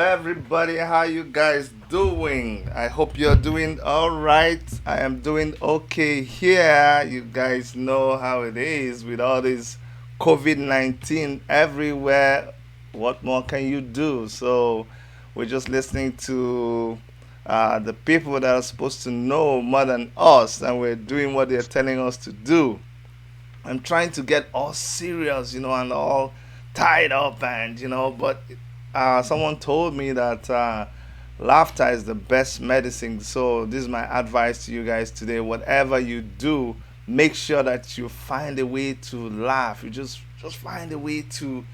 Hello everybody, how you guys doing? I hope you're doing all right. I am doing okay here. You guys know how it is with all this COVID-19 everywhere. What more can you do? So we're just listening to the people that are supposed to know more than us, and we're doing what they're telling us to do. I'm trying to get all serious, and all tied up, and but someone told me that laughter is the best medicine. So this is my advice to you guys today. Whatever you do, make sure that you find a way to laugh. You just find a way to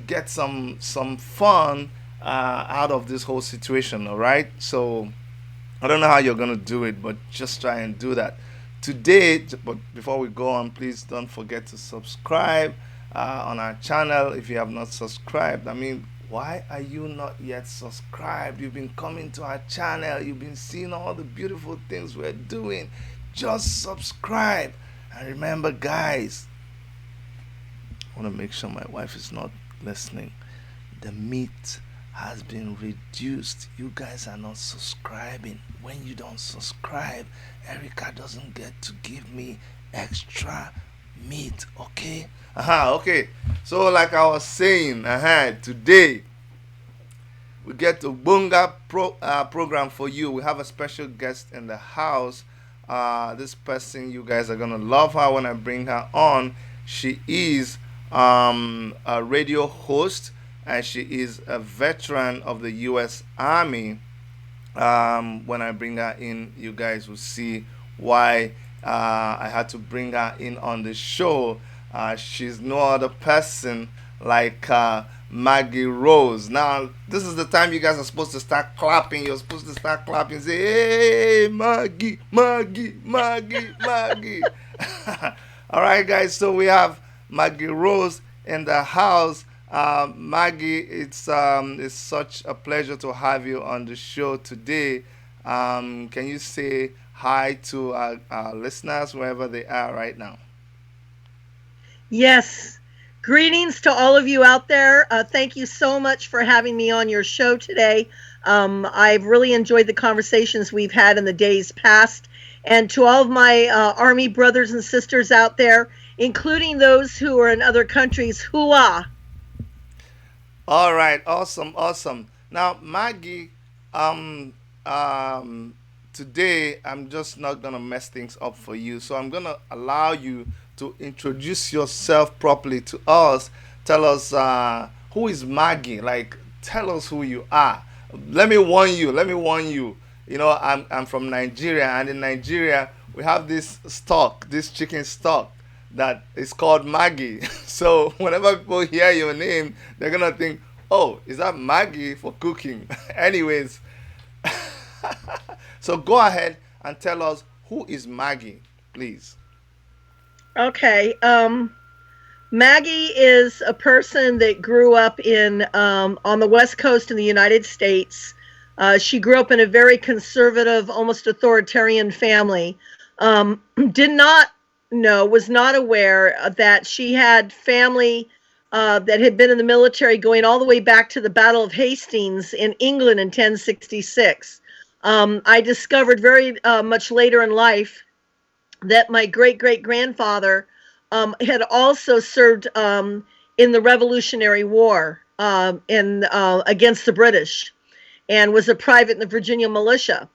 get some fun out of this whole situation. All right. So I don't know how you're gonna do it, but just try and do that today. But before we go on, please don't forget to subscribe on our channel if you have not subscribed. I mean, why are you not yet subscribed? You've been coming to our channel, you've been seeing all the beautiful things we're doing. Just subscribe. And remember, guys, I want to make sure my wife is not listening. The meat has been reduced. You guys are not subscribing. When you don't subscribe, Erica doesn't get to give me extra meat. Okay? Okay. So, like I was saying, today we get a bunga program for you. We have a special guest in the house. This person, you guys are gonna love her when I bring her on. She is a radio host, and she is a veteran of the U.S. Army. When I bring her in, you guys will see why I had to bring her in on the show. She's no other person like Maggie Rose. Now, this is the time you guys are supposed to start clapping. You're supposed to start clapping. Say, hey, Maggie, Maggie, Maggie, Maggie. All right, guys. So we have Maggie Rose in the house. Maggie, it's such a pleasure to have you on the show today. Can you say hi to our listeners wherever they are right now? Yes. Greetings to all of you out there. Thank you so much for having me on your show today. I've really enjoyed the conversations we've had in the days past. And to all of my Army brothers and sisters out there, including those who are in other countries, hooah! All right, awesome, awesome. Now, Maggie, um, um, today I'm just not gonna mess things up for you, so I'm gonna allow you to introduce yourself properly to us. Tell us who is Maggie. Like, tell us who you are. Let me warn you. Let me warn you. I'm from Nigeria, and in Nigeria we have this stock, this chicken stock that is called Maggie. So whenever people hear your name, they're gonna think, "Oh, is that Maggie for cooking?" Anyways, so go ahead and tell us who is Maggie, please. Okay. Maggie is a person that grew up in on the West Coast in the United States. She grew up in a very conservative, almost authoritarian family. Did not know, was not aware that she had family that had been in the military going all the way back to the Battle of Hastings in England in 1066. I discovered very much later in life that my great great grandfather had also served in the Revolutionary War in against the British, and was a private in the Virginia militia.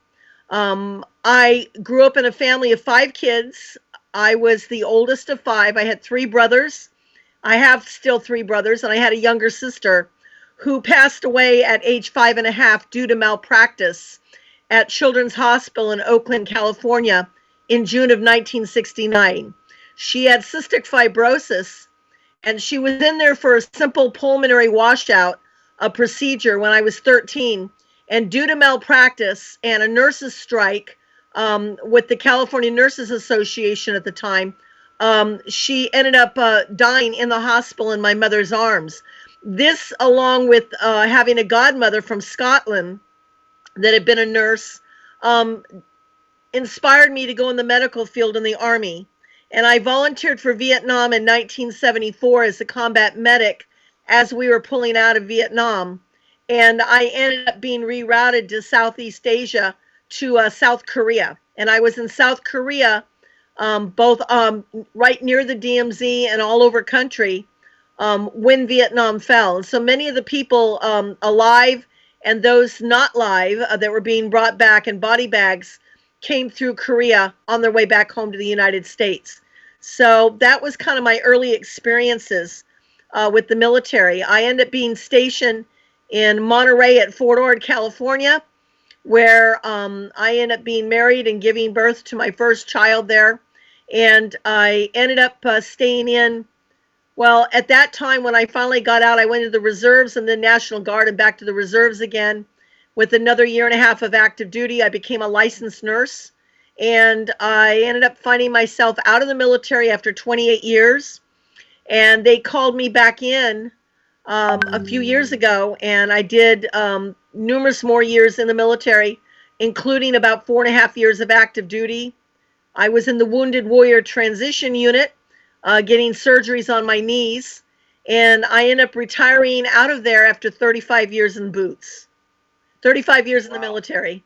I grew up in a family of five kids. I was the oldest of five. I had three brothers. I have still three brothers, and I had a younger sister who passed away at age 5.5 due to malpractice at Children's Hospital in Oakland, California in June of 1969. She had cystic fibrosis, and she was in there for a simple pulmonary washout, a procedure, when I was 13. And due to malpractice and a nurses' strike with the California Nurses Association at the time, she ended up dying in the hospital in my mother's arms. This, along with having a godmother from Scotland that had been a nurse, um, inspired me to go in the medical field in the Army. And I volunteered for Vietnam in 1974 as a combat medic as we were pulling out of Vietnam. and I ended up being rerouted to Southeast Asia to South Korea. And I was in South Korea, both right near the DMZ and all over country when Vietnam fell. And so many of the people alive and those not live that were being brought back in body bags came through Korea on their way back home to the United States. So that was kind of my early experiences with the military. I ended up being stationed in Monterey at Fort Ord, California, where I ended up being married and giving birth to my first child there. And I ended up staying in. Well, at that time, when I finally got out, I went to the reserves and then National Guard and back to the reserves again. With another year and a half of active duty, I became a licensed nurse. And I ended up finding myself out of the military after 28 years. And they called me back in a few years ago, and I did numerous more years in the military, including about 4.5 years of active duty. I was in the Wounded Warrior Transition Unit, getting surgeries on my knees, and I ended up retiring out of there after 35 years in boots. 35 years in the Wow. military.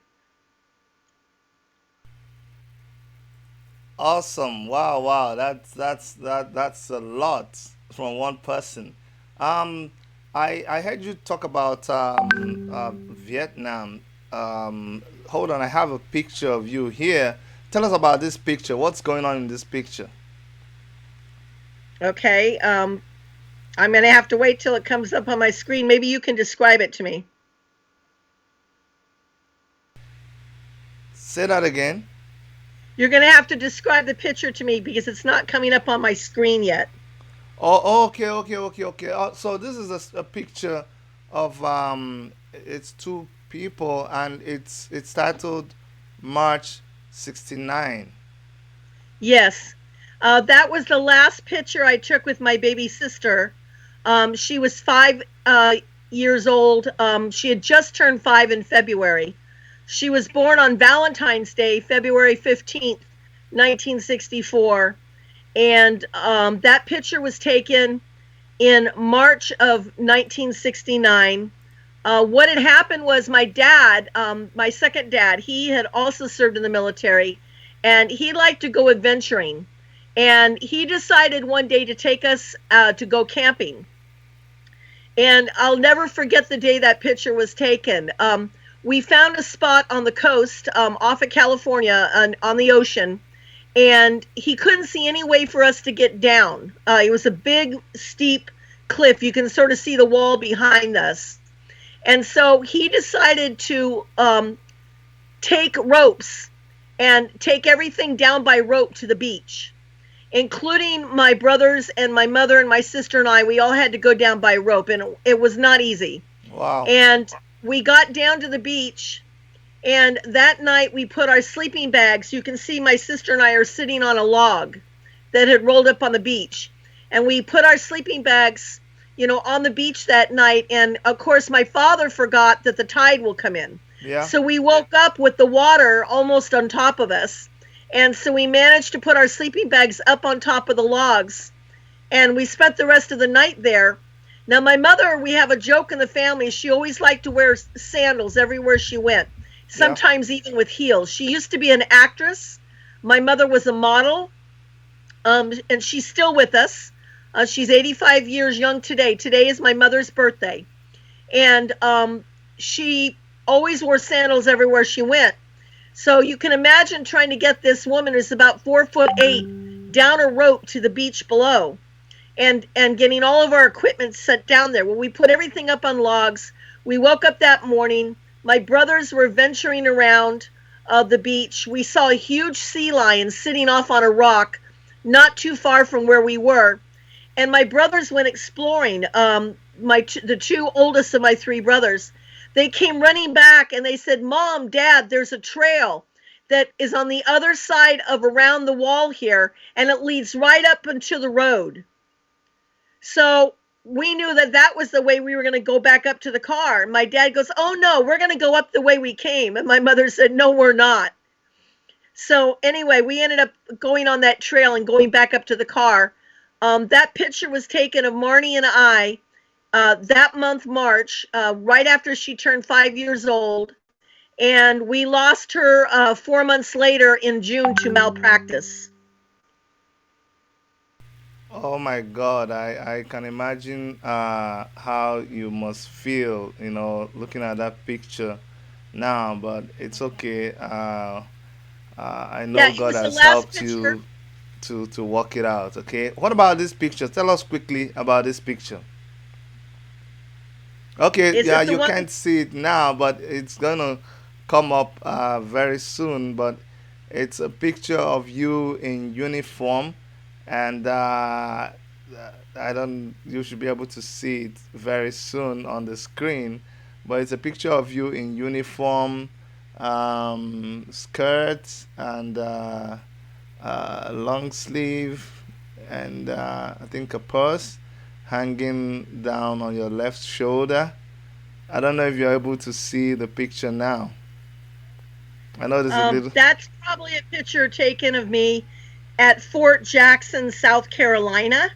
Awesome. Wow, wow. That's a lot from one person. Um I heard you talk about Vietnam. Hold on, I have a picture of you here. Tell us about this picture. What's going on in this picture? Okay, I'm going to have to wait till it comes up on my screen. Maybe you can describe it to me. Say that again. You're going to have to describe the picture to me because it's not coming up on my screen yet. Oh, okay, okay, okay, okay. So this is a picture of it's two people, and it's titled March 69. Yes. That was the last picture I took with my baby sister. She was 5 years old. She had just turned 5 in February. She was born on Valentine's Day, February 15th, 1964. And that picture was taken in March of 1969. What had happened was my dad, my second dad, he had also served in the military, and he liked to go adventuring. And he decided one day to take us to go camping. And I'll never forget the day that picture was taken. We found a spot on the coast off of California on the ocean, and he couldn't see any way for us to get down. It was a big, steep cliff. You can sort of see the wall behind us. And so he decided to take ropes and take everything down by rope to the beach, including my brothers and my mother and my sister and I. We all had to go down by rope, and it was not easy. Wow. And we got down to the beach, and that night we put our sleeping bags. You can see my sister and I are sitting on a log that had rolled up on the beach. And we put our sleeping bags, on the beach that night. And of course, my father forgot that the tide will come in. Yeah. So we woke up with the water almost on top of us. And so we managed to put our sleeping bags up on top of the logs. And we spent the rest of the night there. Now, my mother, we have a joke in the family. She always liked to wear sandals everywhere she went, Yeah. sometimes even with heels. She used to be an actress. My mother was a model, and she's still with us. She's 85 years young today. Today is my mother's birthday. And she always wore sandals everywhere she went. So you can imagine trying to get this woman who's about 4'8" down a rope to the beach below, and getting all of our equipment set down there. Well, we put everything up on logs. We woke up that morning. My brothers were venturing around the beach. We saw a huge sea lion sitting off on a rock not too far from where we were. And my brothers went exploring. The two oldest of my three brothers, they came running back and they said, "Mom, Dad, there's a trail that is on the other side of around the wall here, and it leads right up into the road." So we knew that that was the way we were going to go back up to the car. My dad goes, "Oh no, we're going to go up the way we came." And my mother said, "No, we're not." So anyway, we ended up going on that trail and going back up to the car. That picture was taken of Marnie and I that month, March, right after she turned 5 years old. And we lost her 4 months later in June to malpractice. Oh my God, I can imagine how you must feel, looking at that picture now, but it's okay. I Yeah, know it God was the has last helped picture. you to work it out. Okay, what about this picture? Tell us quickly about this picture. Okay, Is yeah, it the you one? can't see it now, but it's gonna come up very soon. But it's a picture of you in uniform, and I don't. You should be able to see it very soon on the screen. But it's a picture of you in uniform, skirt, and long sleeve, and I think a purse hanging down on your left shoulder. I don't know if you're able to see the picture now. I know there's a little. That's probably a picture taken of me at Fort Jackson, South Carolina.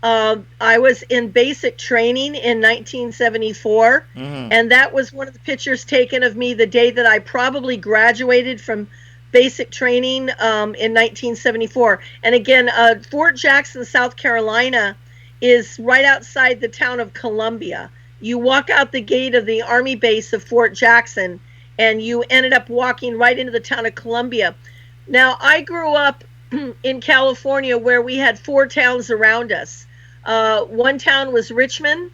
I was in basic training in 1974, Hmm. and that was one of the pictures taken of me the day that I probably graduated from basic training in 1974. And again, Fort Jackson, South Carolina is right outside the town of Columbia. You walk out the gate of the Army base of Fort Jackson, and you ended up walking right into the town of Columbia. Now, I grew up in California where we had four towns around us. One town was Richmond,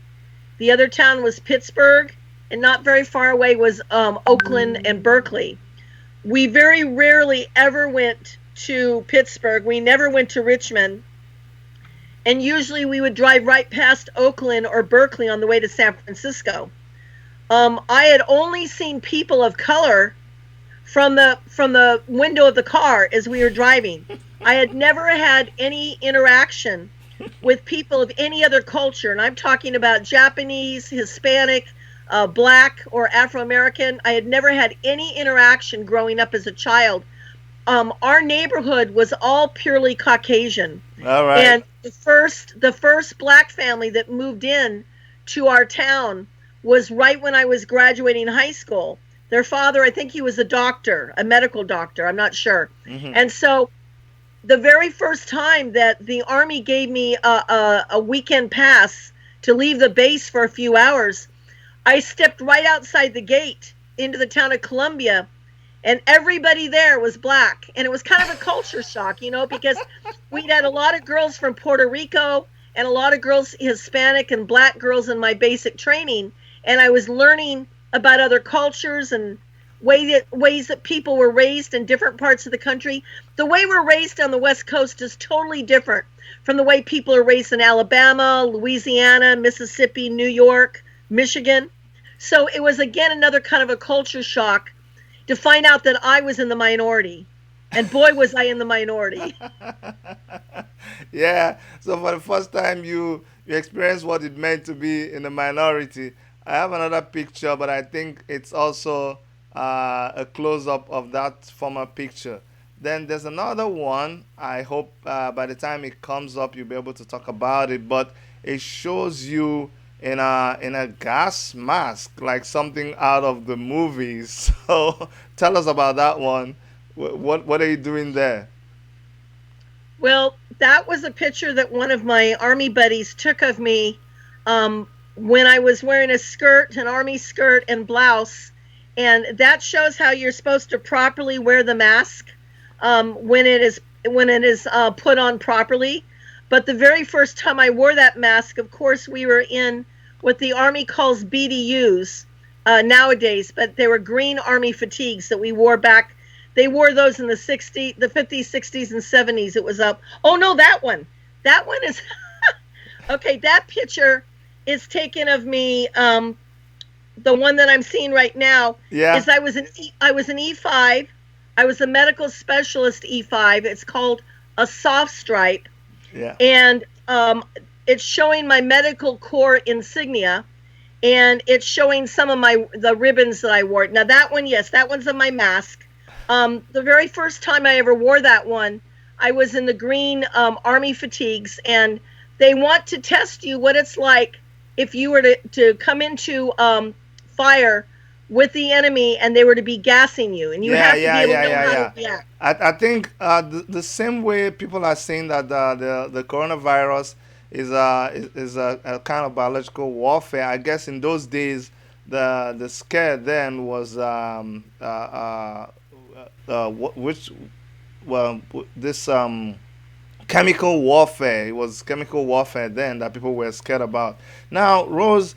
the other town was Pittsburgh, and not very far away was Oakland and Berkeley. We very rarely ever went to Pittsburgh. We never went to Richmond. And usually we would drive right past Oakland or Berkeley on the way to San Francisco. I had only seen people of color from the window of the car as we were driving. I had never had any interaction with people of any other culture, and I'm talking about Japanese, Hispanic, Black, or Afro American. I had never had any interaction growing up as a child. Our neighborhood was all purely Caucasian, All right. and the first Black family that moved in to our town was right when I was graduating high school. Their father, I think he was a doctor, a medical doctor, I'm not sure. Hmm. And so the very first time that the Army gave me a weekend pass to leave the base for a few hours, I stepped right outside the gate into the town of Columbia, and everybody there was Black. And it was kind of a culture shock, because we'd had a lot of girls from Puerto Rico and a lot of girls, Hispanic and Black girls in my basic training. And I was learning about other cultures and ways that people were raised in different parts of the country. The way we're raised on the West Coast is totally different from the way people are raised in Alabama, Louisiana, Mississippi, New York, Michigan. So it was again another kind of a culture shock to find out that I was in the minority. And boy, was I in the minority. Yeah. So for the first time, you experience what it meant to be in the minority. I have another picture, but I think it's also a close up of that former picture. Then there's another one. I hope by the time it comes up, you'll be able to talk about it. But it shows you in a gas mask, like something out of the movies. So tell us about that one. What are you doing there? Well, that was a picture that one of my Army buddies took of me when I was wearing a skirt, an Army skirt and blouse. And that shows how you're supposed to properly wear the mask when it is put on properly. But the very first time I wore that mask, of course, we were in what the Army calls BDUs nowadays, but they were green Army fatigues that we wore back. They wore those in the 60s, the 50s, 60s, and 70s. It was up. Oh no, that one. That one is okay. That picture is taken of me. The one that I'm seeing right now Yeah. is I was an E5. I was a medical specialist E5. It's called a soft stripe, Yeah. and it's showing my medical corps insignia, and it's showing some of the ribbons that I wore. Now that one, yes, that one's on my mask. The very first time I ever wore that one, I was in the green Army fatigues, and they want to test you what it's like if you were to come into fire with the enemy and they were to be gassing you, and you Yeah, have to yeah, be able to yeah, know yeah, how to yeah. react. I think the same way people are saying that the coronavirus is a kind of biological warfare. I guess in those days, the scare then was which well this chemical warfare. It was chemical warfare then that people were scared about. Now, Rose,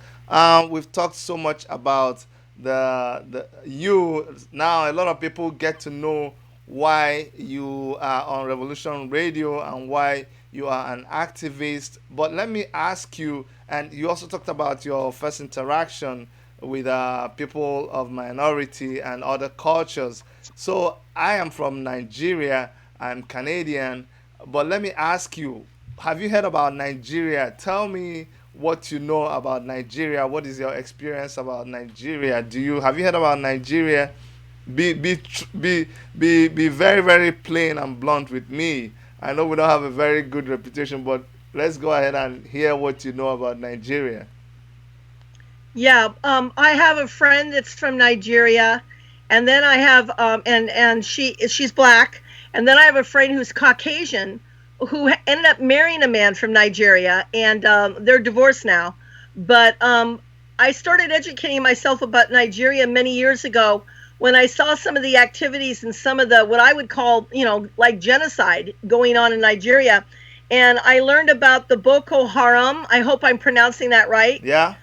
we've talked so much about the you. Now, a lot of people get to know why you are on Revolution Radio and why you are an activist. But let me ask you, and you also talked about your first interaction with people of minority and other cultures. So I am from Nigeria. I'm Canadian. But let me ask you, have you heard about Nigeria? Tell me what you know about Nigeria. What is your experience about Nigeria? Do you have you heard about Nigeria? Be very very plain and blunt with me. I know we don't have a very good reputation, but let's go ahead and hear what you know about Nigeria. Yeah, I have a friend that's from Nigeria, and then I have and she's black, and then I have a friend who's Caucasian who ended up marrying a man from Nigeria, and they're divorced now. But I started educating myself about Nigeria many years ago when I saw some of the activities and some of the what I would call, like genocide going on in Nigeria, and I learned about the Boko Haram. I hope I'm pronouncing that right. Yeah.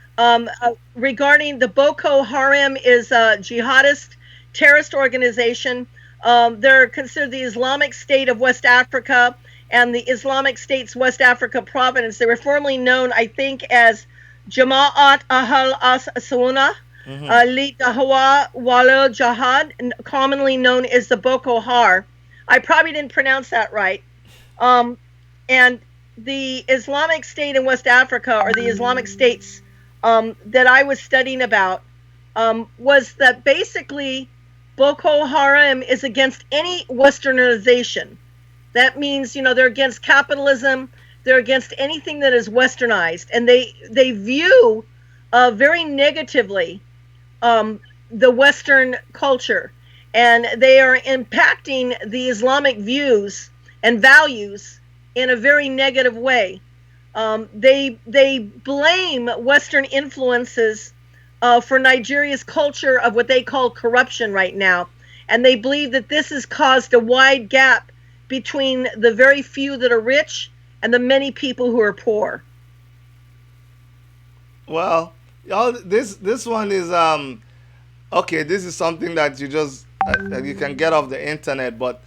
Regarding the Boko Haram is a jihadist terrorist organization. They're considered the Islamic State of West Africa and the Islamic State's West Africa province. They were formerly known, I think, as Jama'at Ahl As Sunnah, Mm-hmm. Li Dahwa Wal Jihad, commonly known as the Boko Har. I probably didn't pronounce that right. Um, and the Islamic State in West Africa, or the Islamic states that I was studying about, was that basically Boko Haram is against any Westernization. That means, they're against capitalism. They're against anything that is Westernized, and they view very negatively the Western culture, and they are impacting the Islamic views and values in a very negative way. They blame Western influences for Nigeria's culture of what they call corruption right now, and they believe that this has caused a wide gap between the very few that are rich and the many people who are poor. Well, this one is okay. This is something that you can get off the internet, but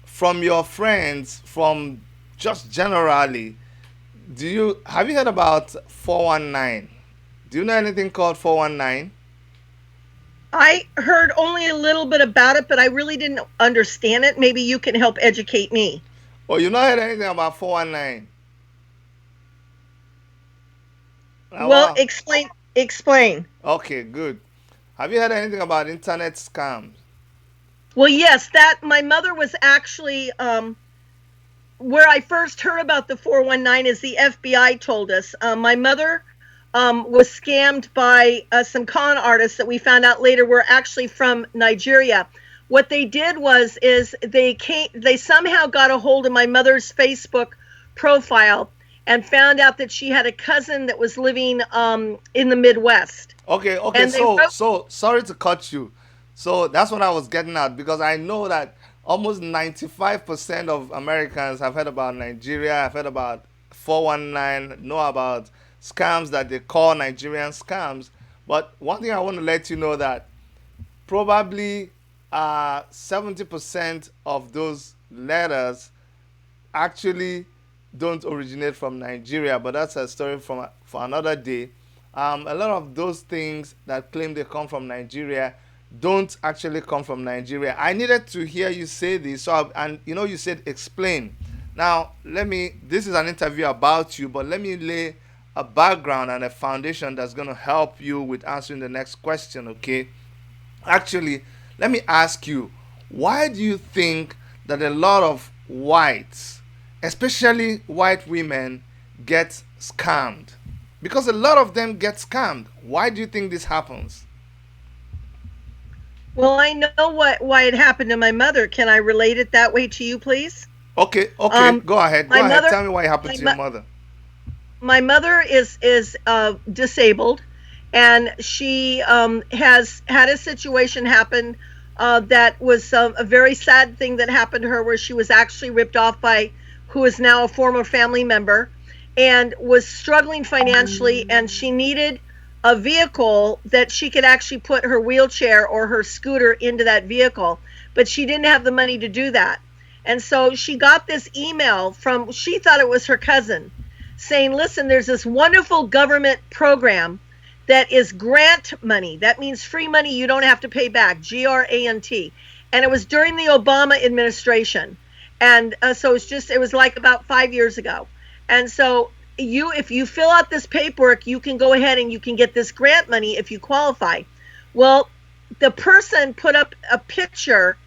from your friends, from just generally, do you have you heard about 419? Do you know anything called 419? I heard only a little bit about it, but I really didn't understand it. Maybe you can help educate me. Or you not heard anything about 419? Ah, Well, well, explain. okay, good. Have you heard anything about internet scams? Well, yes, that my mother was actually where I first heard about the 419 is the FBI told us. My mother was scammed by some con artists that we found out later were actually from Nigeria. What they did was is they somehow got a hold of my mother's Facebook profile and found out that she had a cousin that was living in the Midwest. Okay, okay. And they So, wrote, so sorry to cut you. So that's what I was getting at because I know that almost 95% of Americans have heard about Nigeria, have heard about 419, know about scams that they call Nigerian scams. But one thing I want to let you know that probably 70% of those letters actually don't originate from Nigeria, but that's a story for another day. A lot of those things that claim they come from Nigeria don't actually come from Nigeria. I needed to hear you say this, and you said explain. Now, let me. This is an interview about you, but let me lay a background and a foundation that's going to help you with answering the next question. Okay? Actually, let me ask you, why do you think that a lot of whites, especially white women, get scammed? Because a lot of them get scammed. Why do you think this happens? Well, I know why it happened to my mother. Can I relate it that way to you, please? Okay, okay, Um, go ahead. Go my ahead. mother, Tell me what happened my to your mo- mother. my mother is disabled, and she has had a situation happen that was a very sad thing that happened to her, where she was actually ripped off by who is now a former family member, and was struggling financially, and she needed a vehicle that she could actually put her wheelchair or her scooter into that vehicle, but she didn't have the money to do that. And so she got this email from, she thought it was her cousin, saying, listen, there's this wonderful government program that is grant money. That means free money you don't have to pay back, grant. And it was during the Obama administration. And so it was like about 5 years ago. And so if you fill out this paperwork, you can go ahead and you can get this grant money if you qualify. Well, the person put up a picture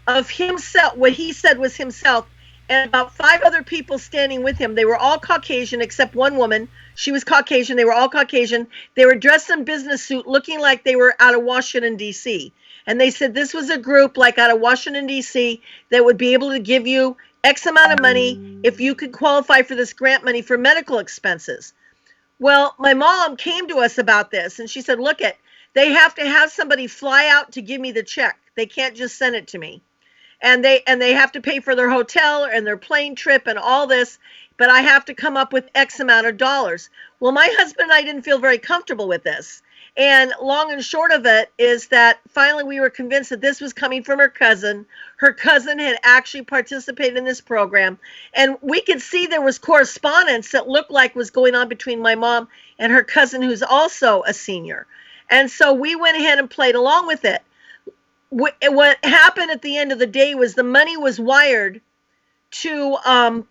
of himself, what he said was himself, and about five other people standing with him. They were all Caucasian except one woman. She was Caucasian. They were all Caucasian. They were dressed in business suit, looking like they were out of Washington, D.C. And they said this was a group like out of Washington, D.C. that would be able to give you X amount of money if you could qualify for this grant money for medical expenses. Well, my mom came to us about this, and she said, look, they have to have somebody fly out to give me the check. They can't just send it to me, and they have to pay for their hotel and their plane trip and all this, but I have to come up with X amount of dollars. Well, my husband and I didn't feel very comfortable with this. And long and short of it is that finally we were convinced that this was coming from her cousin. Her cousin had actually participated in this program. And we could see there was correspondence that looked like was going on between my mom and her cousin, who's also a senior. And so we went ahead and played along with it. What happened at the end of the day was the money was wired to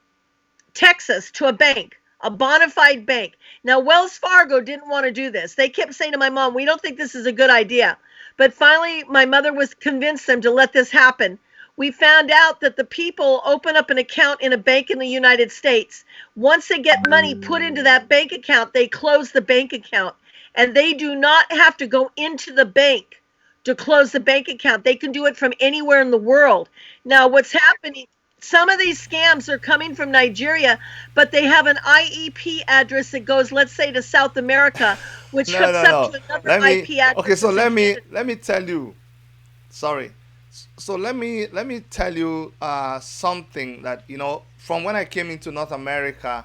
Texas, to a bank, a bona fide bank. Now, Wells Fargo didn't want to do this. They kept saying to my mom, we don't think this is a good idea. But finally, my mother was convinced them to let this happen. We found out that the people open up an account in a bank in the United States. Once they get money put into that bank account, they close the bank account. And they do not have to go into the bank to close the bank account. They can do it from anywhere in the world. Now, what's happening, some of these scams are coming from Nigeria, but they have an IEP address that goes, let's say, to South America, which No, hooks no, up no. to another Let me. IP address. Okay, so that's in Canada. let me tell you. Sorry. So let me tell you something that from when I came into North America,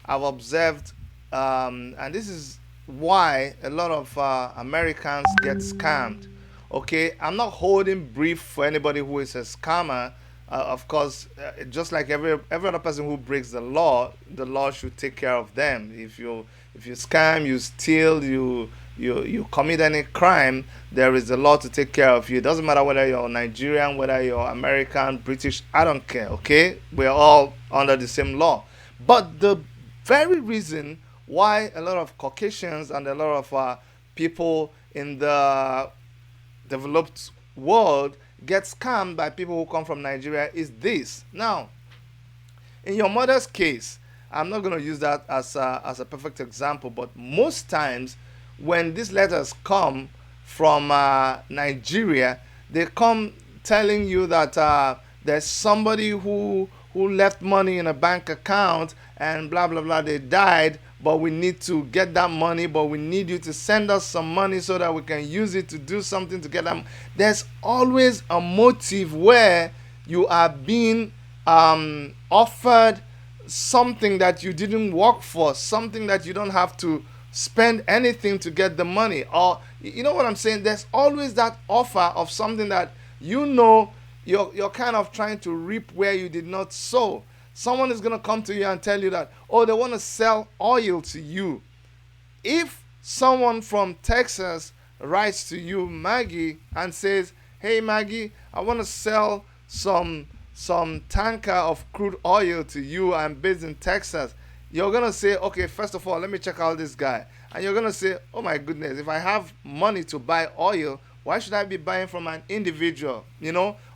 I've observed, and this is why a lot of Americans get scammed. Okay, I'm not holding brief for anybody who is a scammer. Of course, just like every other person who breaks the law should take care of them. If you scam, you steal, you commit any crime, there is a law to take care of you. It doesn't matter whether you're Nigerian, whether you're American, British. I don't care. Okay, we're all under the same law. But the very reason why a lot of Caucasians and a lot of people in the developed world get scammed by people who come from Nigeria is this. Now, in your mother's case, I'm not going to use that as a perfect example, but most times when these letters come from Nigeria, they come telling you that there's somebody who left money in a bank account and blah blah blah. They died, but we need to get that money. But we need you to send us some money so that we can use it to do something to get them. There's always a motive where you are being offered something that you didn't work for, something that you don't have to spend anything to get the money. Or you know what I'm saying? There's always that offer of something that you're kind of trying to reap where you did not sow. Someone is going to come to you and tell you that, oh, they want to sell oil to you. If someone from Texas writes to you, Maggie, and says, hey Maggie, I want to sell some tanker of crude oil to you, I'm based in Texas, you're going to say, okay, first of all, let me check out this guy. And you're going to say, oh my goodness, if I have money to buy oil, why should I be buying from an individual?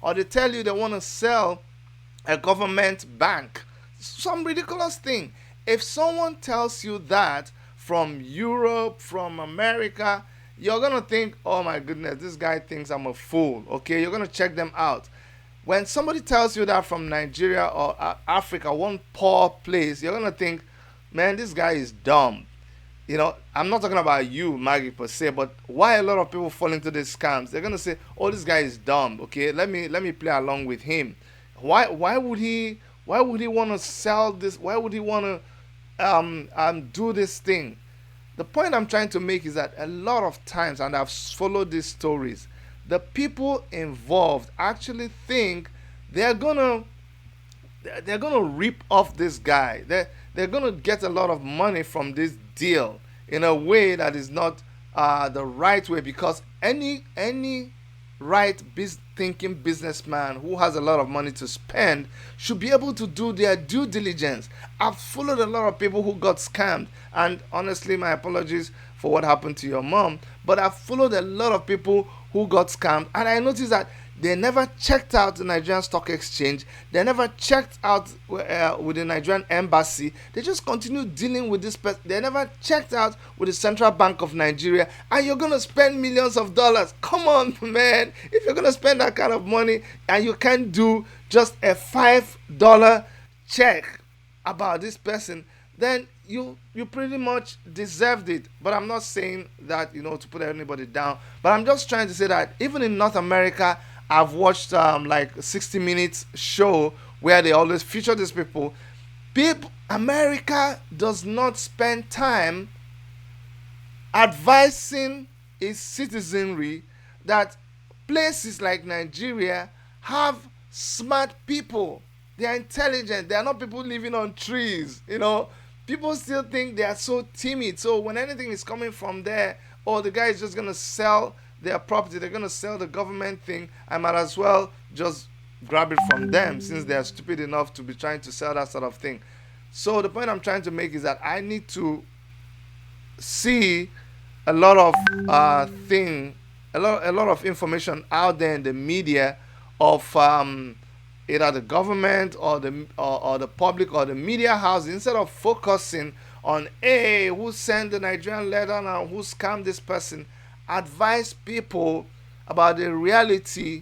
Or they tell you they want to sell a government bank, some ridiculous thing. If someone tells you that from Europe, from America, you're gonna think, oh my goodness, this guy thinks I'm a fool. Okay, you're gonna check them out. When somebody tells you that from Nigeria or Africa, one poor place, you're gonna think, man, this guy is dumb. I'm not talking about you, Maggie, per se, but why a lot of people fall into these scams? They're gonna say, "Oh, this guy is dumb. Okay, let me play along with him. Why would he want to sell this? Why would he want to do this thing?" The point I'm trying to make is that a lot of times, and I've followed these stories, the people involved actually think they're gonna they're gonna rip off this guy. They're gonna get a lot of money from this deal in a way that is not the right way, because any right thinking businessman who has a lot of money to spend should be able to do their due diligence. I've followed a lot of people who got scammed, and honestly, my apologies for what happened to your mom, but I've followed a lot of people who got scammed, and I noticed that they never checked out the Nigerian Stock Exchange. They never checked out with the Nigerian Embassy. They just continued dealing with this person. They never checked out with the Central Bank of Nigeria. And you're going to spend millions of dollars. Come on, man. If you're going to spend that kind of money and you can't do just a $5 check about this person, then you pretty much deserved it. But I'm not saying that, to put anybody down. But I'm just trying to say that even in North America, I've watched like 60 minutes show where they always feature these people. America does not spend time advising its citizenry that places like Nigeria have smart people. They are intelligent. They are not people living on trees. People still think they are so timid. So when anything is coming from there, oh, the guy is just gonna sell their property, they're going to sell the government thing, I might as well just grab it from them, since they are stupid enough to be trying to sell that sort of thing. So the point I'm trying to make is that I need to see a lot of a lot of information out there in the media of either the government or the public or the media house, instead of focusing on, hey, who sent the Nigerian letter now, who scammed this person. Advise people about the reality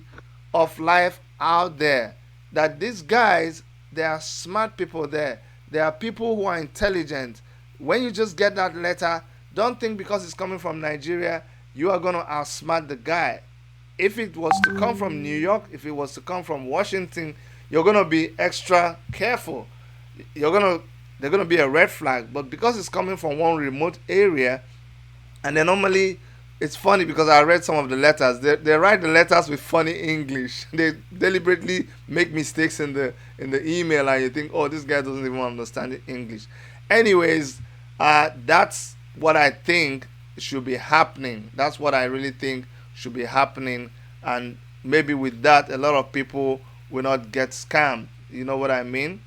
of life out there. That these guys, there are smart people there. There are people who are intelligent. When you just get that letter, don't think because it's coming from Nigeria, you are going to outsmart the guy. If it was to come from New York, if it was to come from Washington, you're going to be extra careful. They're going to be a red flag. But because it's coming from one remote area, and they normally, it's funny because I read some of the letters. They write the letters with funny English. They deliberately make mistakes in the email, and you think, oh, this guy doesn't even understand English. Anyways, that's what I think should be happening. That's what I really think should be happening, and maybe with that, a lot of people will not get scammed. You know what I mean?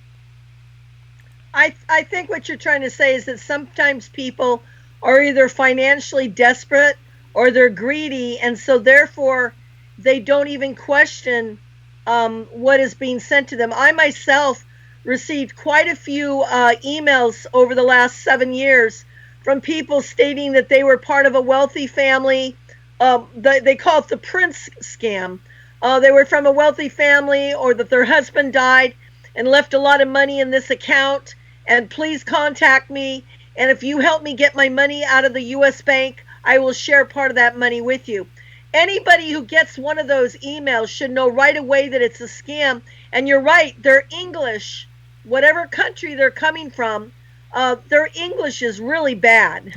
I think what you're trying to say is that sometimes people are either financially desperate or they're greedy, and so therefore they don't even question what is being sent to them. I myself received quite a few emails over the last 7 years from people stating that they were part of a wealthy family. They call it the Prince scam. They were from a wealthy family, or that their husband died and left a lot of money in this account, and please contact me, and if you help me get my money out of the U.S. bank, I will share part of that money with you. Anybody who gets one of those emails should know right away that it's a scam. And you're right, they're English. Whatever country they're coming from, their English is really bad.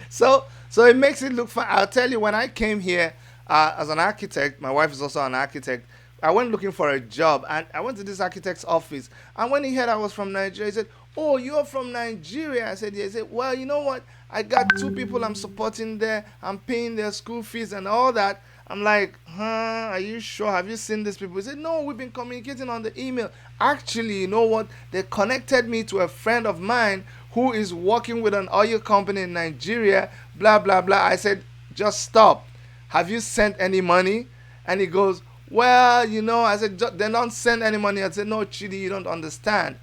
So it makes it look fun. I'll tell you, when I came here as an architect, my wife is also an architect. I went looking for a job, and I went to this architect's office. And when he heard I was from Nigeria, he said, "Oh, you're from Nigeria?" I said, "Yeah." He said, "Well, you know what? I got 2 people I'm supporting there. I'm paying their school fees and all that." I'm like, "Huh? Are you sure? Have you seen these people?" He said, "No, we've been communicating on the email. Actually, you know what? They connected me to a friend of mine who is working with an oil company in Nigeria, blah, blah, blah." I said, "Just stop. Have you sent any money?" And he goes, "Well, I said, "They don't send any money." I said, "No, Chidi, you don't understand.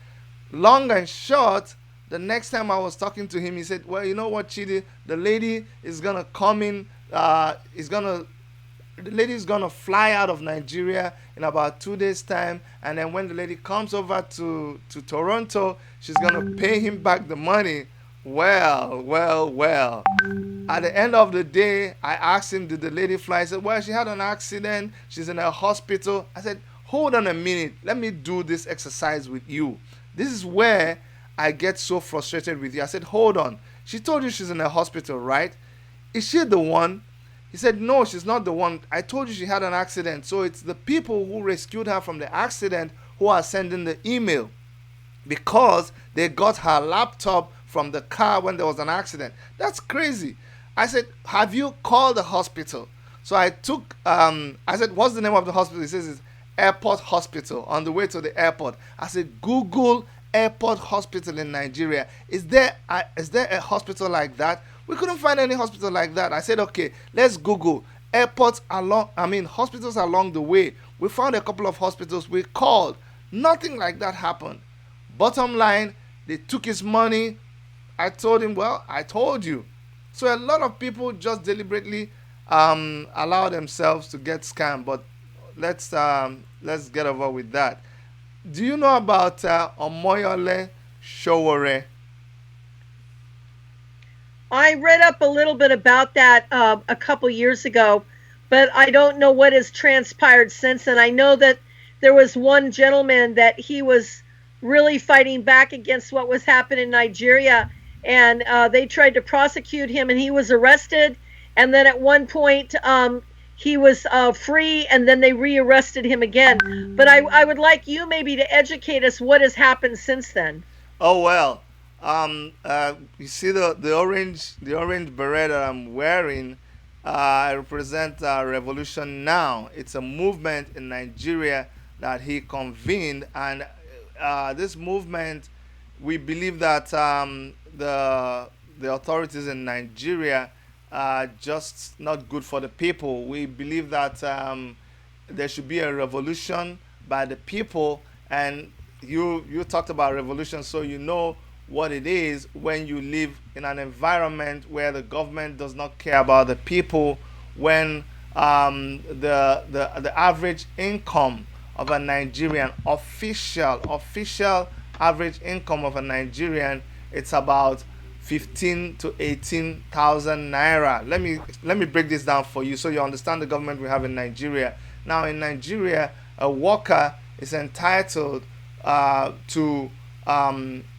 Long and short, The next time I was talking to him, he said, "Well, you know what, Chidi? The lady is gonna come in. Is gonna the lady is gonna fly out of Nigeria in about 2 days time, and then when the lady comes over to Toronto, she's gonna pay him back the money." Well, well, well. At the end of the day, I asked him, "Did the lady fly?" He said, "Well, she had an accident. She's in a hospital." I said, "Hold on a minute. Let me do this exercise with you." This is where I get so frustrated with you. I said, "Hold on. She told you she's in a hospital, right? Is she the one?" He said, "No, she's not the one. I told you she had an accident. So it's the people who rescued her from the accident who are sending the email because they got her laptop from the car when there was an accident." That's crazy. I said, "Have you called the hospital?" So I said, "What's the name of the hospital?" He says, "It's Airport Hospital." On the way to the airport, I said, "Google Airport Hospital in Nigeria. Is there a hospital like that?" We couldn't find any hospital like that. I said, "Okay, let's Google hospitals along the way." We found a couple of hospitals. We called. Nothing like that happened. Bottom line, they took his money. I told him, "Well, I told you." So a lot of people just deliberately allow themselves to get scammed. But let's get over with that. Do you know about Omoyole Showore? I read up a little bit about that a couple years ago, but I don't know what has transpired since. And I know that there was one gentleman that he was really fighting back against what was happening in Nigeria, and they tried to prosecute him, and he was arrested. And then at one point, he was free, and then they rearrested him again. But I would like you maybe to educate us what has happened since then. Oh well. You see the orange beret that I'm wearing. I represent Revolution Now. It's a movement in Nigeria that he convened, and this movement, we believe that the authorities in Nigeria are just not good for the people. We believe that there should be a revolution by the people, and you talked about revolution, so you know what it is when you live in an environment where the government does not care about the people, when the average income of a Nigerian, official average income of a Nigerian, it's about 15 to 18,000 naira. Let me break this down for you so you understand the government we have in Nigeria. Now in Nigeria, a worker is entitled to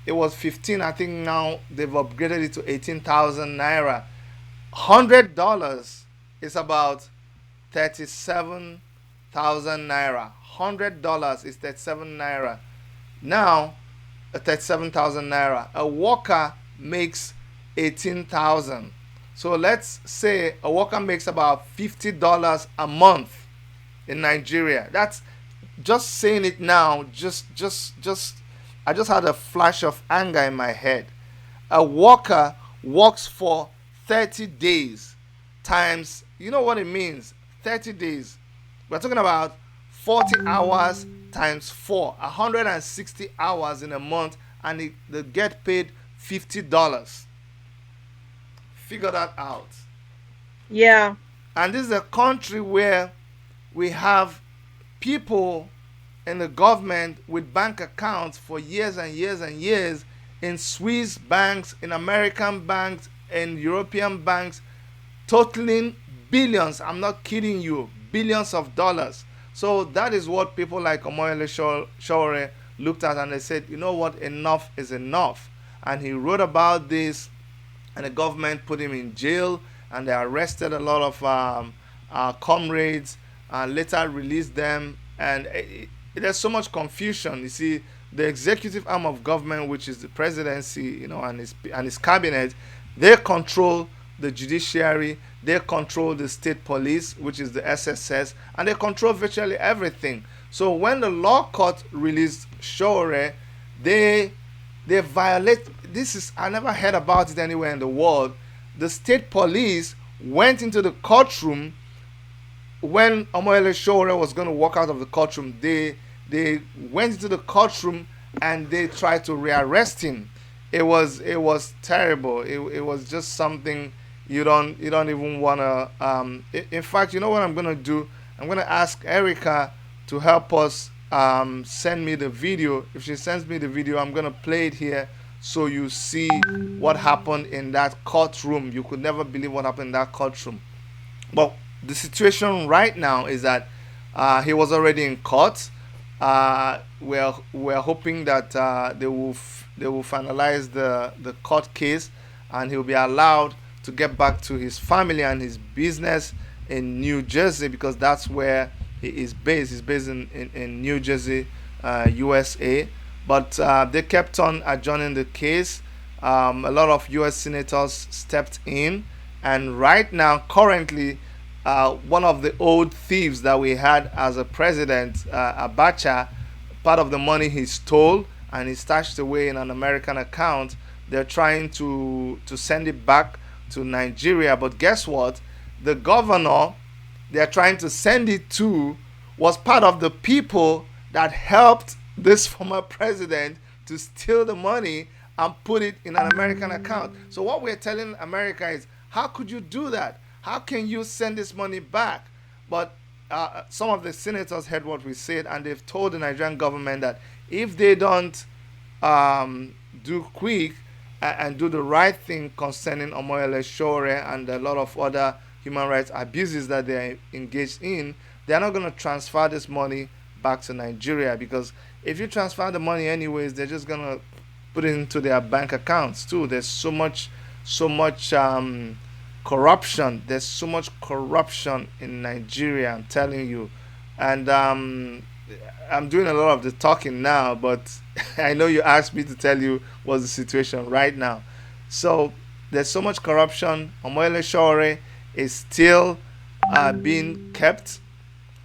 it was 15. I think now they've upgraded it to 18,000 naira. $100 is about 37,000 naira. $100 is 37 naira. Now, 37,000 naira. A worker makes 18,000. So let's say a worker makes about $50 a month in Nigeria. That's just saying it now. I just had a flash of anger in my head. A worker works for 30 days times, you know what it means? 30 days. We're talking about 40 hours times 4, 160 hours in a month, and they get paid $50. Figure that out. Yeah. And this is a country where we have people in the government with bank accounts for years and years and years in Swiss banks, in American banks, in European banks, totaling billions. I'm not kidding you, billions of dollars. So that is what people like Omoyele Shore looked at, and they said, "You know what, enough is enough." And he wrote about this, and the government put him in jail, and they arrested a lot of comrades, and later released them. And there's so much confusion. You see, the executive arm of government, which is the presidency, and his cabinet, they control the judiciary, they control the state police, which is the SSS, and they control virtually everything. So when the law court released Shore, they violate. This is, I never heard about it anywhere in the world. The state police went into the courtroom when Omoyele Shore was going to walk out of the courtroom. They went into the courtroom and they tried to rearrest him. it was terrible. It was just something you don't even wanna. In fact, you know what I'm gonna do? I'm gonna ask Erica to help us send me the video. If she sends me the video, I'm gonna play it here so you see what happened in that courtroom. You could never believe what happened in that courtroom. But the situation right now is that he was already in court. We're hoping that they will finalize the court case, and he'll be allowed to get back to his family and his business in New Jersey, because that's where he is based. He's based in New Jersey, USA. But they kept on adjourning the case. A lot of U.S. senators stepped in, and right now, currently, one of the old thieves that we had as a president, Abacha, part of the money he stole and he stashed away in an American account, they're trying to send it back to Nigeria. But guess what? The governor they're trying to send it to was part of the people that helped this former president to steal the money and put it in an American account. So what we're telling America is, how could you do that? How can you send this money back? But some of the senators heard what we said, and they've told the Nigerian government that if they don't do quick and do the right thing concerning Omoyele Shore and a lot of other human rights abuses that they're engaged in, they're not going to transfer this money back to Nigeria, because if you transfer the money anyways, they're just going to put it into their bank accounts too. There's so much corruption. There's so much corruption in Nigeria, I'm telling you. And I'm doing a lot of the talking now, but I know you asked me to tell you what's the situation right now. So there's so much corruption. Omoyele Shore is still being kept.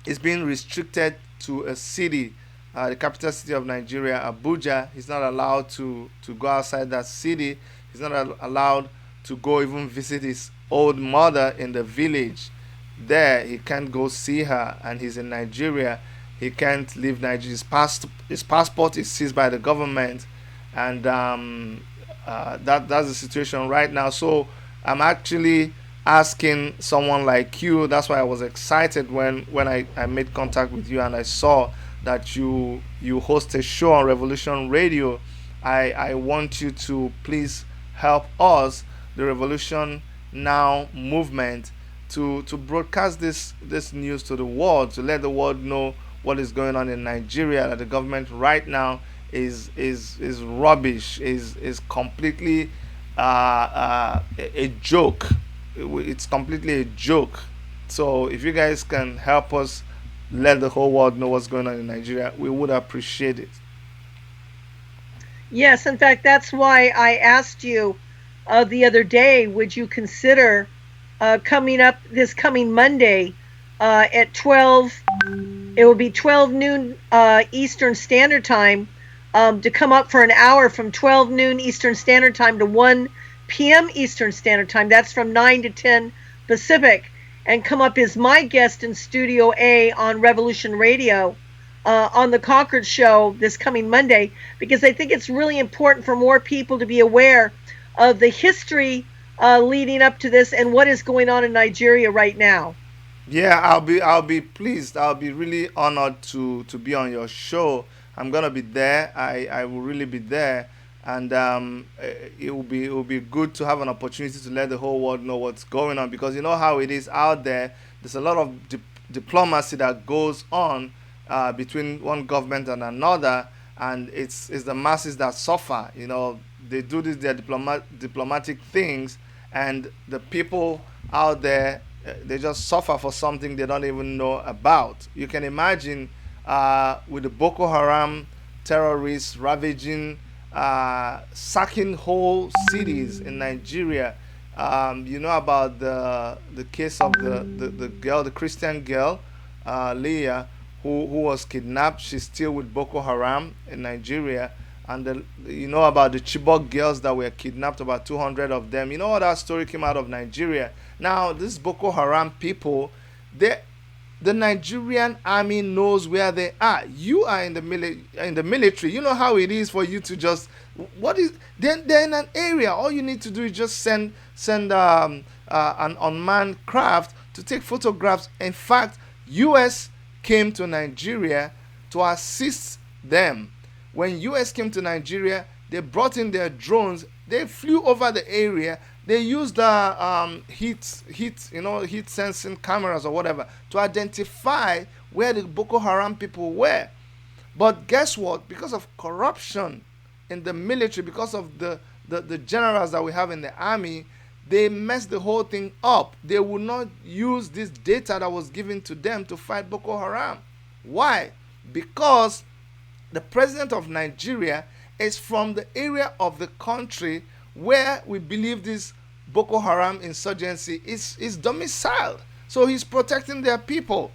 It's being restricted to a city, the capital city of Nigeria, Abuja. He's not allowed to go outside that city. He's not allowed to go even visit his old mother in the village. There, he can't go see her, and he's in Nigeria. He can't leave Nigeria. His passport is seized by the government, and that's the situation right now. So I'm actually asking someone like you. That's why I was excited when I made contact with you and I saw that you host a show on Revolution Radio. I want you to please help us, the Revolution Now movement, to broadcast this news to the world, to let the world know what is going on in Nigeria. That the government right now is rubbish, is completely a joke. It's completely a joke. So if you guys can help us let the whole world know what's going on in Nigeria, we would appreciate it. Yes, in fact, that's why I asked you the other day, would you consider coming up this coming Monday at 12? It will be 12 noon Eastern Standard Time, to come up for an hour from 12 noon Eastern Standard Time to 1 p.m. Eastern Standard Time. That's from 9 to 10 Pacific. And come up as my guest in Studio A on Revolution Radio on the Concord Show this coming Monday, because I think it's really important for more people to be aware of the history leading up to this and what is going on in Nigeria right now. Yeah, I'll be pleased. I'll be really honored to be on your show. I'm gonna be there. I will really be there, and it will be good to have an opportunity to let the whole world know what's going on, because you know how it is out there. There's a lot of diplomacy that goes on between one government and another, and it's the masses that suffer. They do this their diplomatic things, and the people out there, they just suffer for something they don't even know about. You can imagine with the Boko Haram terrorists ravaging, sacking whole cities in Nigeria. You know about the case of the girl, the Christian girl, Leah, who was kidnapped. She's still with Boko Haram in Nigeria. And you know about the Chibok girls that were kidnapped, about 200 of them. That story came out of Nigeria. Now, these Boko Haram people, they The Nigerian army knows where they are. You are in the military. You know how it is for you to just what is then they're in an area. All you need to do is just send an unmanned craft to take photographs. In fact, U.S. came to Nigeria to assist them. When U.S. came to Nigeria, they brought in their drones. They flew over the area. They used heat sensing cameras or whatever to identify where the Boko Haram people were. But guess what? Because of corruption in the military, because of the generals that we have in the army, they messed the whole thing up. They would not use this data that was given to them to fight Boko Haram. Why? Because the president of Nigeria is from the area of the country where we believe this Boko Haram insurgency is domiciled. So he's protecting their people.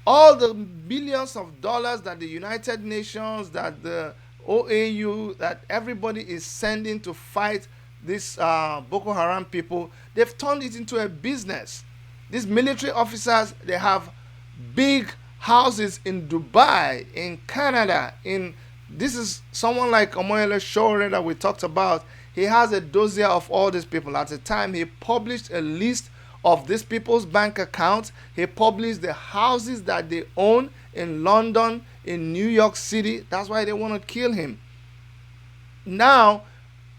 All the billions of dollars that the United Nations, that the OAU, that everybody is sending to fight these Boko Haram people, they've turned it into a business. These military officers, they have big houses in Dubai, in Canada, this is someone like Omoyele Sowore that we talked about. He has a dossier of all these people. At the time, he published a list of these people's bank accounts. He published the houses that they own in London, in New York City. That's why they want to kill him. Now,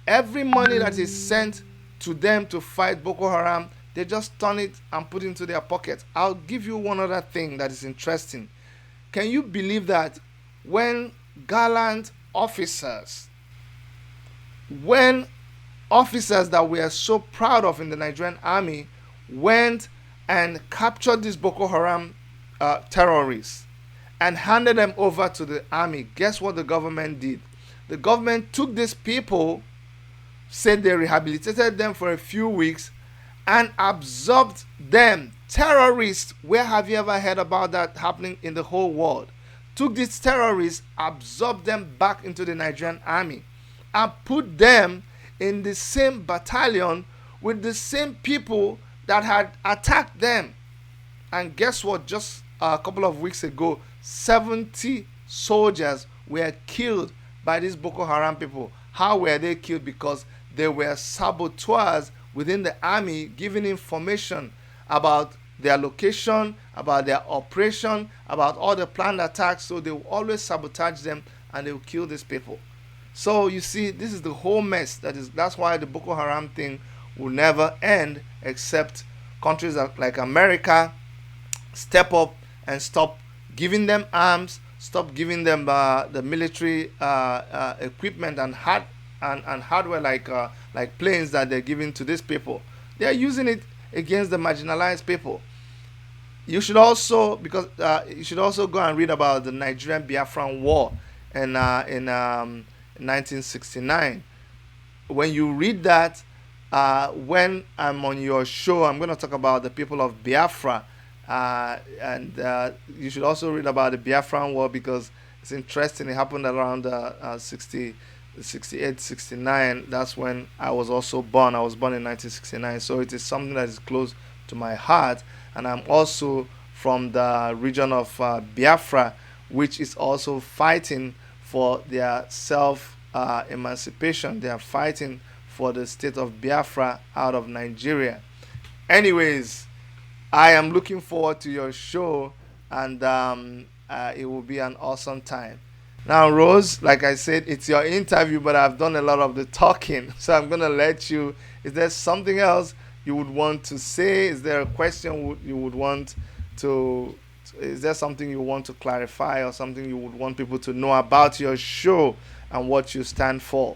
every money that is sent to them to fight Boko Haram, they just turn it and put it into their pockets. I'll give you one other thing that is interesting. Can you believe that when gallant officers, when officers that we are so proud of in the Nigerian army went and captured these Boko Haram terrorists and handed them over to the army, guess what the government did? The government took these people, said they rehabilitated them for a few weeks, and absorbed them. Terrorists, where have you ever heard about that happening in the whole world? Took these terrorists, absorbed them back into the Nigerian army, and put them in the same battalion with the same people that had attacked them. And guess what? Just a couple of weeks ago, 70 soldiers were killed by these Boko Haram people. How were they killed? Because they were saboteurs within the army, giving information about their location, about their operation, about all the planned attacks. So they will always sabotage them and they will kill these people. So you see, this is the whole mess. That's why the Boko Haram thing will never end, except countries like America step up and stop giving them arms, stop giving them the military equipment and hardware like planes that they're giving to these people. They are using it against the marginalized people. You should also go and read about the Nigerian Biafran War in 1969. When you read that, when I'm on your show, I'm going to talk about the people of Biafra, and you should also read about the Biafran War because it's interesting. It happened around 68, 69. That's when I was also born. I was born in 1969, so it is something that is close to my heart. And I'm also from the region of Biafra, which is also fighting for their self-emancipation. They are fighting for the state of Biafra out of Nigeria. Anyways, I am looking forward to your show, and it will be an awesome time. Now, Rose, like I said, it's your interview, but I've done a lot of the talking, so I'm going to let you. Is there something else you would want to say? Is there a question you would want to? Is there something you want to clarify, or something you would want people to know about your show and what you stand for?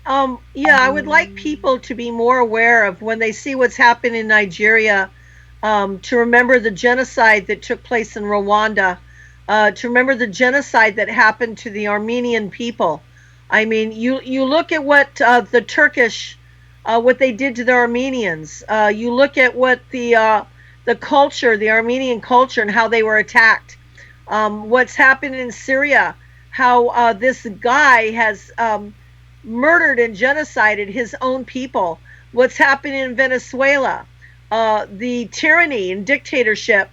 Yeah, I would like people to be more aware of when they see what's happened in Nigeria, to remember the genocide that took place in Rwanda, to remember the genocide that happened to the Armenian people. I mean, you look at what the Turkish, what they did to the Armenians. You look at what the culture, the Armenian culture, and how they were attacked. What's happened in Syria, how this guy has murdered and genocided his own people. What's happening in Venezuela, the tyranny and dictatorship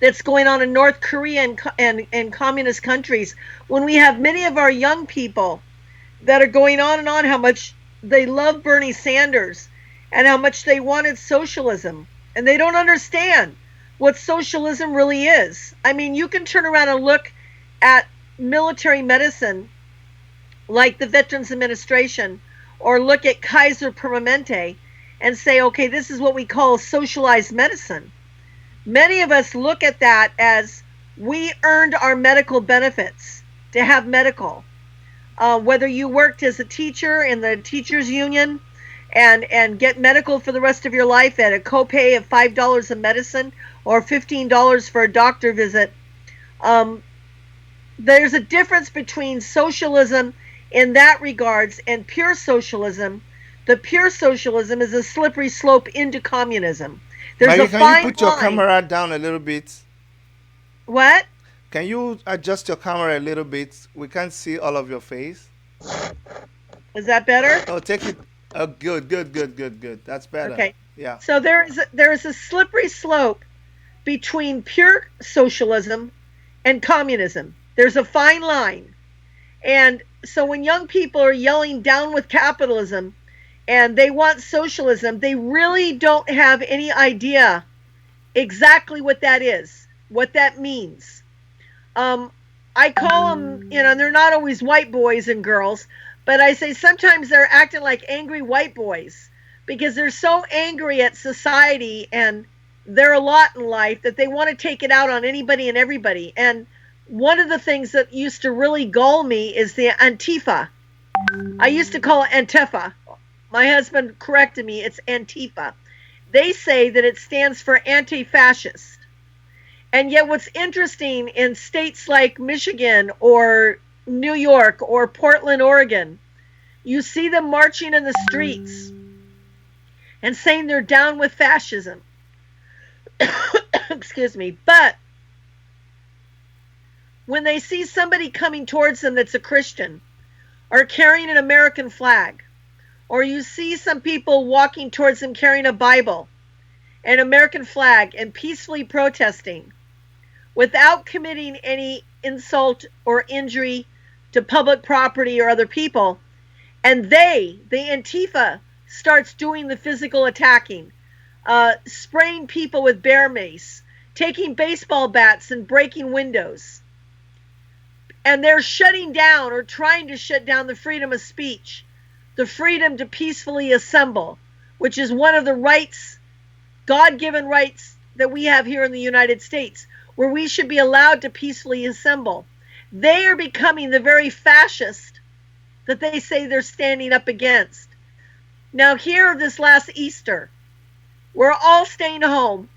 that's going on in North Korea and communist countries, when we have many of our young people that are going on and on how much they love Bernie Sanders and how much they wanted socialism, and they don't understand what socialism really is. I mean, you can turn around and look at military medicine like the Veterans Administration, or look at Kaiser Permanente and say, okay, this is what we call socialized medicine. Many of us look at that as we earned our medical benefits to have medical. Whether you worked as a teacher in the teachers union and get medical for the rest of your life at a copay of $5 of medicine or $15 for a doctor visit, there's a difference between socialism in that regards and pure socialism. The pure socialism is a slippery slope into communism. There's Maggie, a can you fine put your line. camera down a little bit? What? Can you adjust your camera a little bit? We can't see all of your face. Is that better? Oh, take it. Oh, good, good, good, good, good. That's better. Okay. Yeah. So there's a slippery slope between pure socialism and communism. There's a fine line. And so when young people are yelling down with capitalism and they want socialism, they really don't have any idea exactly what that is, what that means. I call them, they're not always white boys and girls, but I say sometimes they're acting like angry white boys because they're so angry at society and their lot in life that they want to take it out on anybody and everybody. And one of the things that used to really gall me is the Antifa. I used to call it Antifa. My husband corrected me. It's Antifa. They say that it stands for anti-fascist. And yet what's interesting in states like Michigan or New York or Portland, Oregon, you see them marching in the streets and saying they're down with fascism. Excuse me. But when they see somebody coming towards them that's a Christian or carrying an American flag, or you see some people walking towards them carrying a Bible, an American flag, and peacefully protesting without committing any insult or injury to public property or other people, and the Antifa, starts doing the physical attacking, spraying people with bear mace, taking baseball bats and breaking windows, and they're shutting down or trying to shut down the freedom of speech, the freedom to peacefully assemble, which is one of the rights, God-given rights that we have here in the United States, where we should be allowed to peacefully assemble. They are becoming the very fascist that they say they're standing up against. Now here, this last Easter, we're all staying home.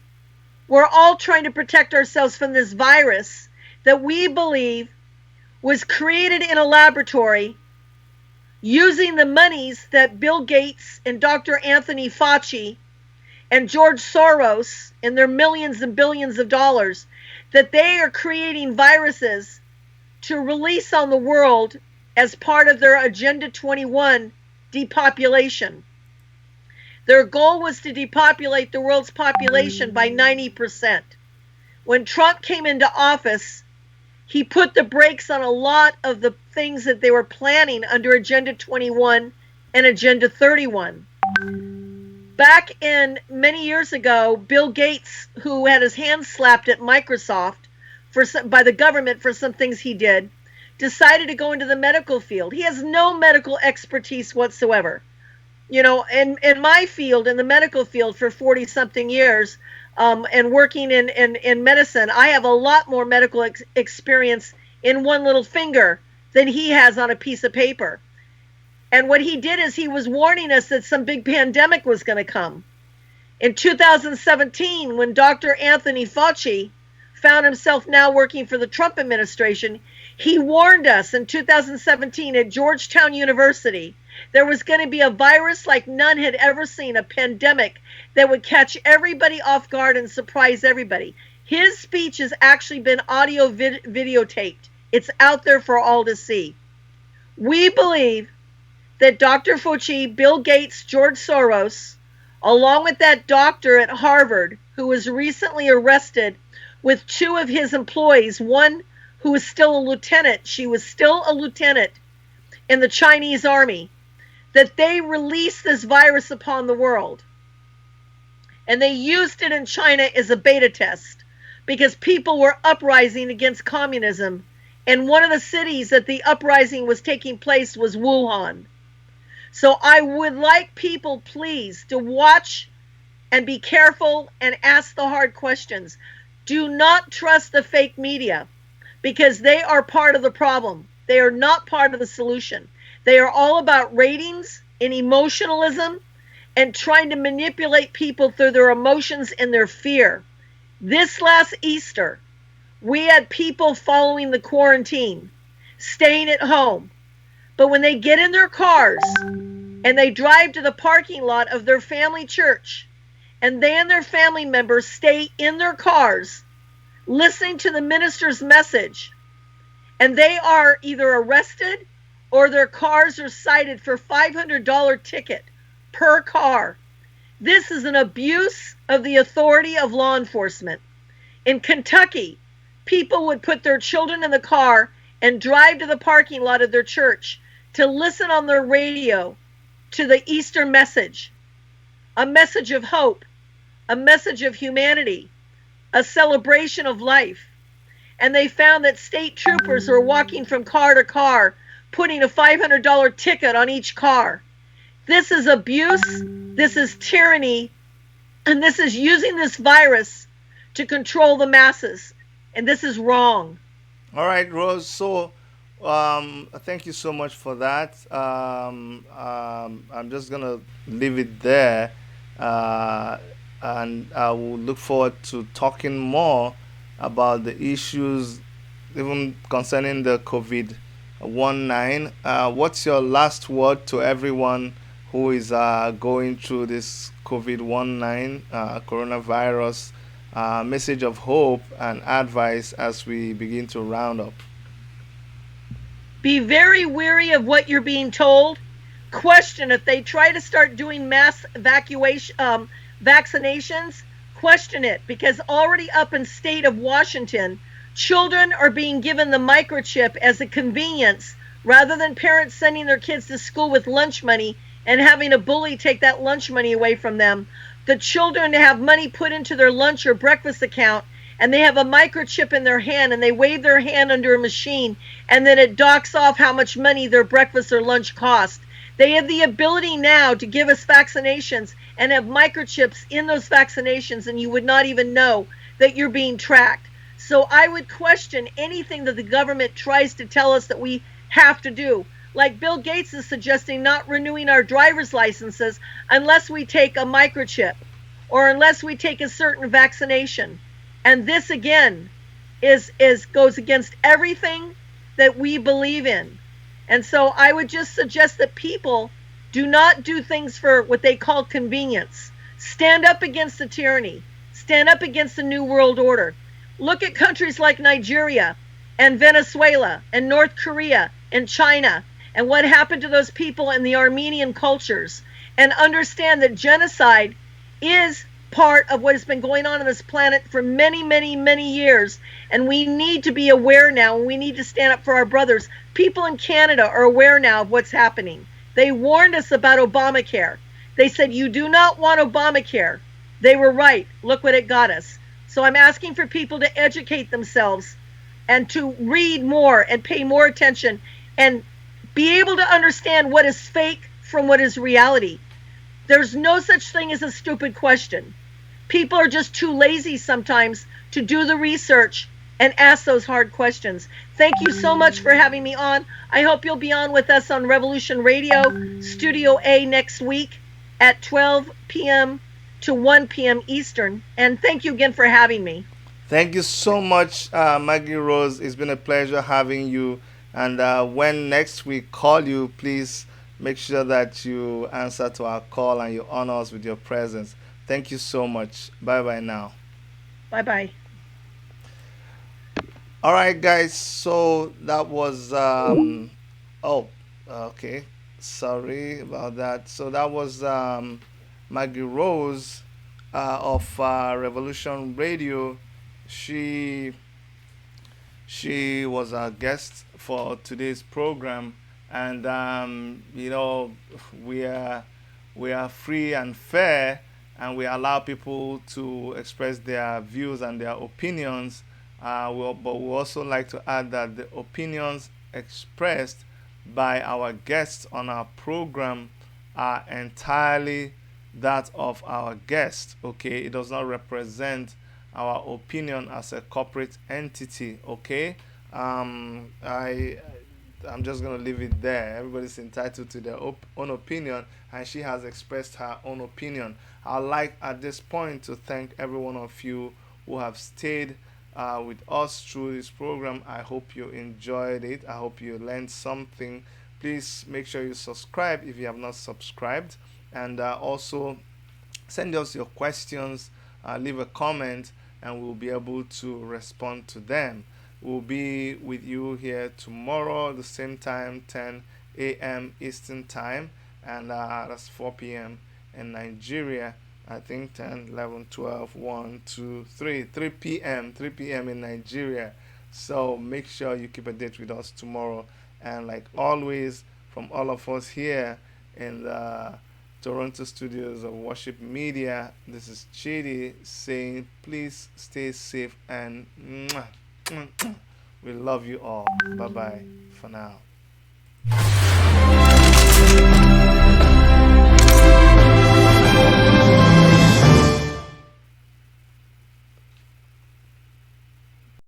We're all trying to protect ourselves from this virus that we believe was created in a laboratory using the monies that Bill Gates and Dr. Anthony Fauci and George Soros and their millions and billions of dollars, that they are creating viruses to release on the world as part of their Agenda 21 depopulation. Their goal was to depopulate the world's population by 90%. When Trump came into office, he put the brakes on a lot of the things that they were planning under Agenda 21 and Agenda 31. Back in many years ago, Bill Gates, who had his hands slapped at Microsoft by the government for some things he did, decided to go into the medical field. He has no medical expertise whatsoever. In my field, in the medical field for 40-something years, and working in medicine, I have a lot more medical experience in one little finger than he has on a piece of paper. And what he did is he was warning us that some big pandemic was going to come. In 2017, when Dr. Anthony Fauci found himself now working for the Trump administration, he warned us in 2017 at Georgetown University there was going to be a virus like none had ever seen, a pandemic that would catch everybody off guard and surprise everybody. His speech has actually been audio videotaped. It's out there for all to see. We believe that Dr. Fauci, Bill Gates, George Soros, along with that doctor at Harvard who was recently arrested with two of his employees, one who was still a lieutenant. She was still a lieutenant in the Chinese army, that they released this virus upon the world. And they used it in China as a beta test because people were uprising against communism. And one of the cities that the uprising was taking place was Wuhan. So I would like people, please, to watch and be careful and ask the hard questions. Do not trust the fake media because they are part of the problem. They are not part of the solution. They are all about ratings and emotionalism and trying to manipulate people through their emotions and their fear. This last Easter, we had people following the quarantine, staying at home. But when they get in their cars and they drive to the parking lot of their family church, and they and their family members stay in their cars listening to the minister's message, and they are either arrested or their cars are cited for $500 ticket per car. This is an abuse of the authority of law enforcement. In Kentucky, people would put their children in the car and drive to the parking lot of their church to listen on their radio to the Easter message, a message of hope, a message of humanity, a celebration of life. And they found that state troopers were walking from car to car, putting a $500 ticket on each car. This is abuse, this is tyranny, and this is using this virus to control the masses. And this is wrong. All right, Rose. So, thank you so much for that. I'm just gonna leave it there, uh, and I will look forward to talking more about the issues, even concerning the COVID-19. What's your last word to everyone who is going through this COVID-19 coronavirus? Message of hope and advice as we begin to round up. Be very weary of what you're being told. Question if they try to start doing mass evacuation vaccinations. Question it because already up in state of Washington, children are being given the microchip as a convenience rather than parents sending their kids to school with lunch money and having a bully take that lunch money away from them. The children have money put into their lunch or breakfast account and they have a microchip in their hand and they wave their hand under a machine and then it docks off how much money their breakfast or lunch cost. They have the ability now to give us vaccinations and have microchips in those vaccinations and you would not even know that you're being tracked. So I would question anything that the government tries to tell us that we have to do. Like Bill Gates is suggesting not renewing our driver's licenses unless we take a microchip or unless we take a certain vaccination. And this again is goes against everything that we believe in. And so I would just suggest that people do not do things for what they call convenience. Stand up against the tyranny. Stand up against the New World Order. Look at countries like Nigeria and Venezuela and North Korea and China and what happened to those people in the Armenian cultures, and understand that genocide is part of what has been going on this planet for many, many, many years. And we need to be aware now, and we need to stand up for our brothers. People in Canada are aware now of what's happening. They warned us about Obamacare. They said, you do not want Obamacare. They were right. Look what it got us. So I'm asking for people to educate themselves and to read more and pay more attention and be able to understand what is fake from what is reality. There's no such thing as a stupid question. People are just too lazy sometimes to do the research and ask those hard questions. Thank you so much for having me on. I hope you'll be on with us on Revolution Radio, Studio A next week at 12 p.m. to 1 p.m. Eastern. And thank you again for having me. Thank you so much, Maggie Rose. It's been a pleasure having you. And when next we call you, please make sure that you answer to our call and you honor us with your presence. Thank you so much. Bye bye now. Bye bye. All right, guys. So that was oh, okay. Sorry about that. So that was Maggie Rose of Revolution Radio, She she was our guest for today's program, and we are we are free and fair, and we allow people to express their views and their opinions. But we also like to add that the opinions expressed by our guests on our program are entirely that of our guest. Okay, it does not represent our opinion as a corporate entity. Okay, I'm just gonna leave it there. Everybody's entitled to their own opinion, and she has expressed her own opinion. I'd like at this point to thank every one of you who have stayed with us through this program. I hope you enjoyed it. I hope you learned something. Please make sure you subscribe if you have not subscribed, and also send us your questions, leave a comment, and we'll be able to respond to them. We'll be with you here tomorrow, the same time, 10 a.m. Eastern Time, and that's 4 p.m. in Nigeria. I think 10, 11, 12, 1, 2, 3, 3 p.m. 3 p.m. in Nigeria. So make sure you keep a date with us tomorrow. And like always, from all of us here in the Toronto studios of Worship Media, this is Chidi saying, please stay safe and we love you all. Bye bye for now.